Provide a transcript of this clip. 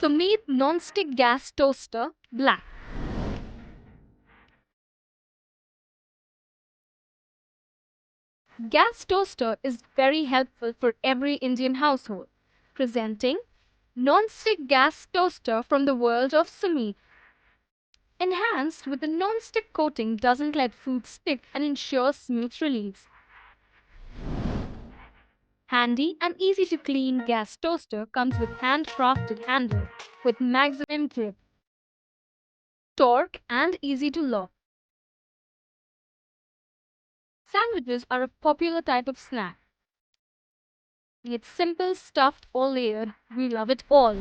Sumeet non-stick gas toaster black. Gas toaster is very helpful for every Indian household. Presenting non-stick gas toaster from the world of Sumeet. Enhanced with a non-stick coating doesn't let food stick and ensures smooth release. Handy and easy to clean gas toaster comes with handcrafted handle with maximum grip, torque and easy to lock. Sandwiches are a popular type of snack. It's simple, stuffed or layered. We love it all.